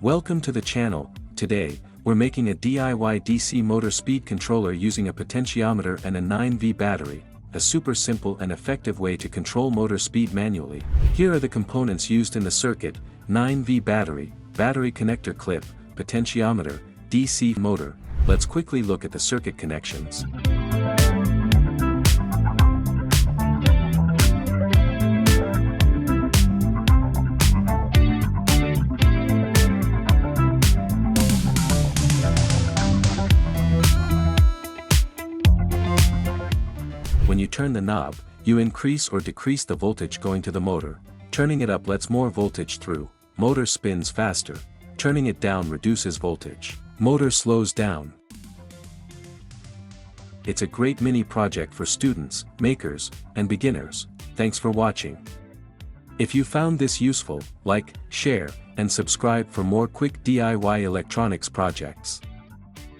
Welcome to the channel. Today, we're making a DIY DC motor speed controller using a potentiometer and a 9V battery, a super simple and effective way to control motor speed manually. Here are the components used in the circuit: 9V battery, battery connector clip, potentiometer, DC motor. Let's quickly look at the circuit connections. When you turn the knob, you increase or decrease the voltage going to the motor. Turning it up lets more voltage through. Motor spins faster. Turning it down reduces voltage. Motor slows down. It's a great mini project for students, makers, and beginners. Thanks for watching. If you found this useful, like, share, and subscribe for more quick DIY electronics projects.